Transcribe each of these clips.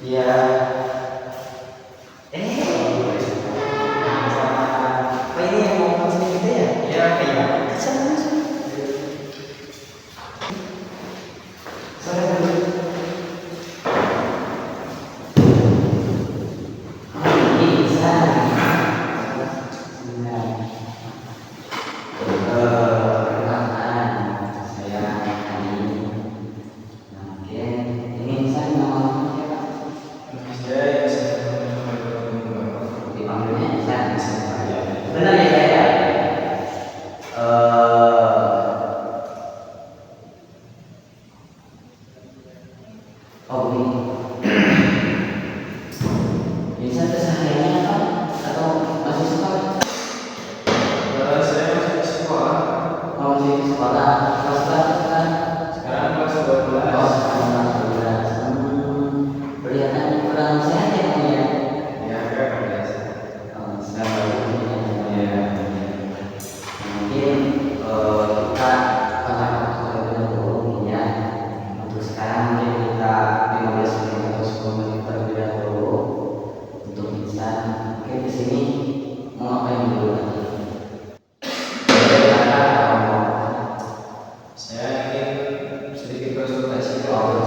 Iya. Sama apa ini yang mau masuk gitu ya? Iya, iya. Sana masuk. Sana dulu. Ini bisa. Perkenalkan, saya Ani. Oke, ini saya nama siapa? Dipanggilnya Ihsan. Benar ya saya? Oh begini. Ihsan kesehariannya apa? Atau masih sekolah? Saya masih di sekolah. Oh masih di sekolah. Kelas berapa sekarang? Sekarang kelas 12. Oh sekarang kelas 12. Kelihatan kurang sehat ya Om ya? Ya, agak biasa. Oh, sekarang ya. Mungkin kita terlebih dahulu ya. Untuk sekarang mungkin kita 15 menit atau 10 menit terlebih dahulu untuk Ihsan. Mungkin di sini mau ngapain dulu nanti? Saya ingin sedikit konsultasi. Oh,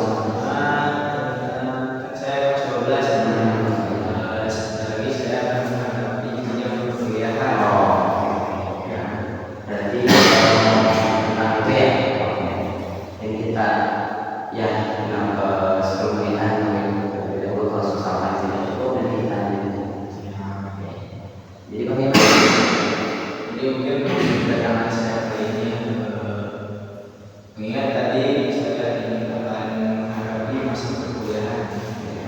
Saya kelas 12. Sebentar lagi saya akan menghadapi jenjang perkuliahan. ya. Berarti tentang itu ya. Oke. Jadi kita ya sebelum melihat terlebih dahulu kalau susah tidak cukup dan kita lanjutkan. Oke. Jadi bagaimana? Jadi mungkin kedatangan saya kali ini mengingat tadi saya ingin akan menghadapi masa perkuliahan.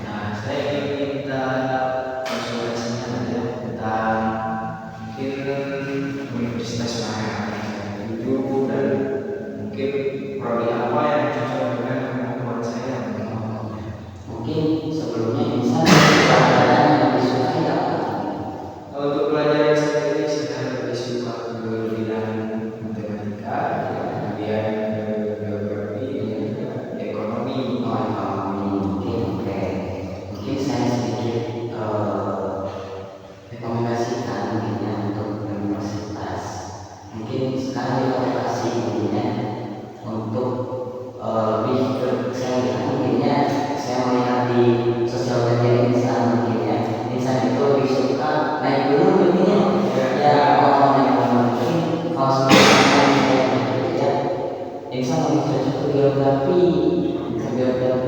Nah, saya ingin minta konsultasinya saja tentang mungkin universitas mana yang akan saya tuju dan mungkin prodi apa yang cocok dengan kemampuan saya. Mungkin sebelumnya bisa pelajaran yang disukai apa? Untuk pelajaran sendiri saya lebih suka ke bidang matematika, kemudian geografi, ekonomi. Oh, ekonomi. Oke. Mungkin saya sedikit rekomendasikan mungkin ya untuk universitas. Mungkin sekarang di lokasi mungkin ya untuk lebih ke saya lihat mungkin ya saya melihat di sosial media Ihsan mungkin ya Ihsan itu lebih suka naik gunung mungkin ya naik gunung mungkin kalau sekarang saya gitu ya Ihsan lebih cocok ke geografi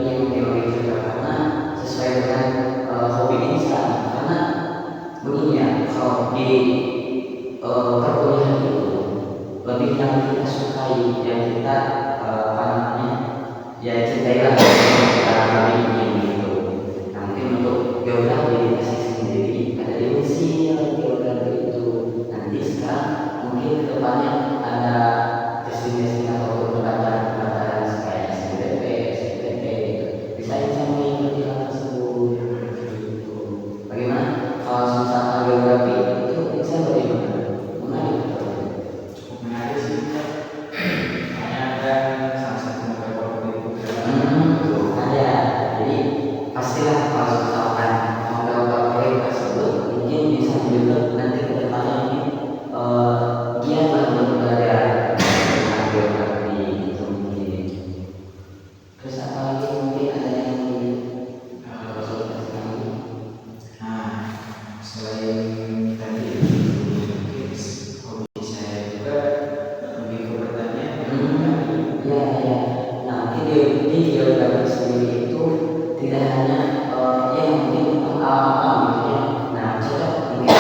yang mungkin lebih cocok karena sesuai dengan hobi Ihsan karena begini ya kalau di perkuliahan itu lebih yang kita sukai yang kita apa namanya ya cintailah yang kita alami gitu. Nah mungkin untuk geografi dikasih sendiri ada di Mesir geografi itu nanti sekarang mungkin kedepannya ada testing atau pendaftaran kayak SNBP gitu bisa mengikuti hal tersebut gitu. Bagaimana kalau misalkan geografi itu bisa bagaimana? Menarik betul. Cukup menarik sih. Hanya kan salah satu negara favorit Ada. Jadi pastilah kalau misalkan beberapa proyek tersebut mungkin bisa juga nanti ke depannya mungkin giat lah untuk belajar tentang geografi itu mungkin. Terus apa lagi mungkin ada yang konsultasikan lagi? Nah, selain tadi mungkin hobi saya juga lebih ke pertanian. Ya. Nah, mungkin di geografi sendiri itu tidak hanya yang mungkin alam gitu ya. Nah, cocok mungkin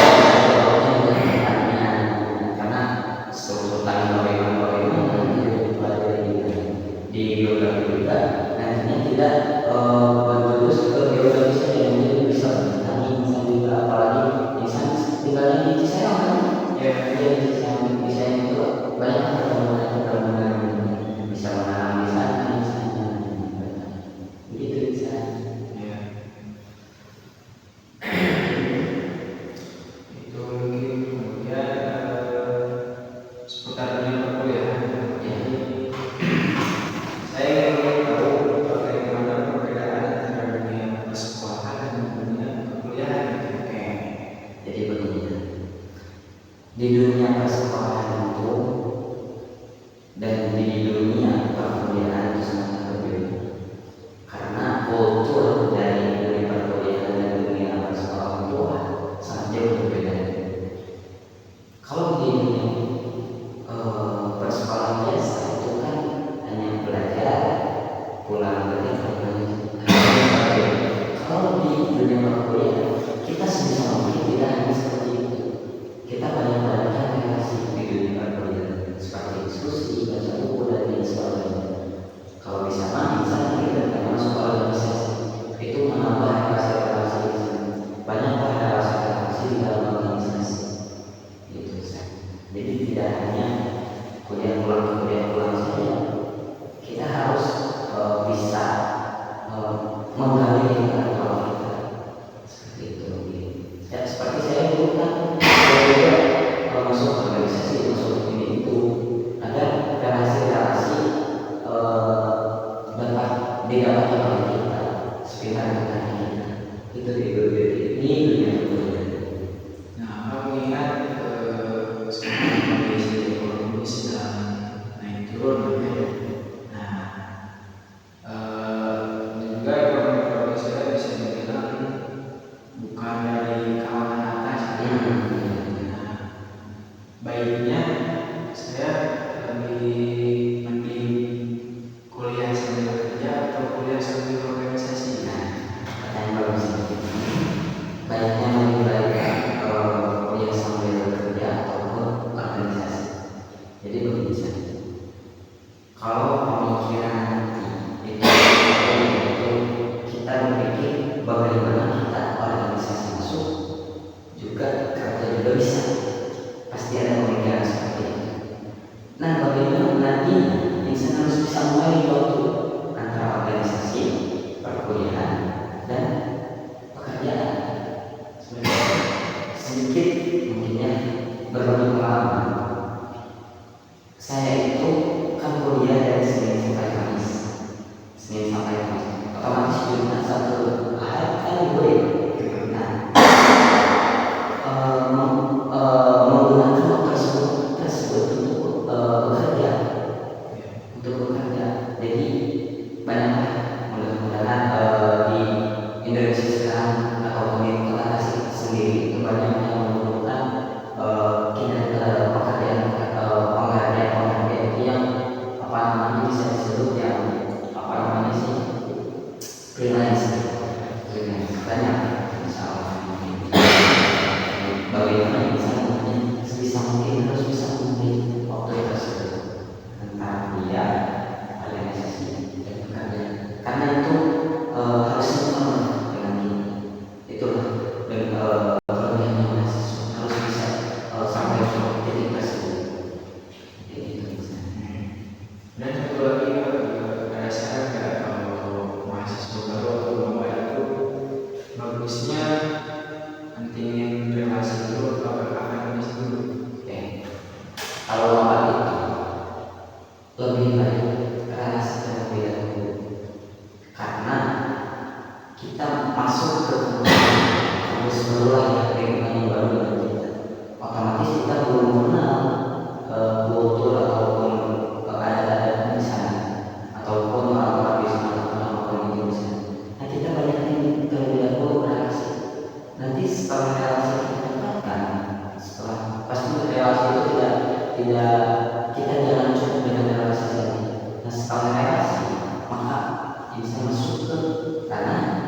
jawabnya dengan pertanian karena sultan bagaimana juga dipelajari di geografi juga nantinya tidak berjurus ke geografi saja mungkin bisa bertani misalnya juga apalagi misalnya tinggalnya di Ciseong kan ya di Ciseong itu banyak perkebunan bisa menanam di sana misalnya begitu bisa. Ya. Itu mungkin kemudian seputar dunia perkuliahan. Ya. Saya ingin tahu bagaimana pemikiran nanti itu yaitu kita berpikir bagaimana kita organisasi masuk juga kerja juga bisa, pasti ada pemikiran seperti itu. Nah, bagaimana nantinya insan harus bisa membagi waktu antara organisasi, perkuliahan, dan pekerjaan. Sebenarnya sedikit mungkinnya berbagi pengalaman. Saya itu kan kuliah dari Senin sampai Kamis. Otomatis Jumat Sabtu Ahad kan libur ya. Nah, menggunakan waktu tersebut untuk bekerja, Jadi banyak mudah-mudahan di Indonesia sekarang atau di Kota Tasik sendiri itu banyak yang menemukan pekerjaan itu yang apa namanya bisa disebut yang apa namanya sih freelance banyak, misalnya bagaimana misalnya sebisa mungkin harus bisa memberi waktu tersebut antara kuliah, organisasi, dan pekerjaan, karena itu harus sama dengan kita. Itulah dan kelebihannya mahasiswa harus bisa sampai ke titik tersebut. Jadi itu misalnya. Dan satu lagi ada saran nggak kalau mahasiswa baru atau maba itu bagusnya pentingin relasi dulu atau akademis dulu? Kalau maba itu lebih baik relasi terlebih dahulu, karena kita masuk ke kampus baru ya, lingkungan yang baru dengan kita, otomatis kita belum kenal kultur ataupun adat-adat di sana, ataupun orang-orang di sana ataupun orang-orang di sana. Nah, kita banyakin terlebih dahulu relasi. Nanti setelah relasi kita dapatkan, setelah pasti relasi itu tidak kita jangan cukup dengan relasi saja. Nah, setelah relasi maka bisa masuk ke ranah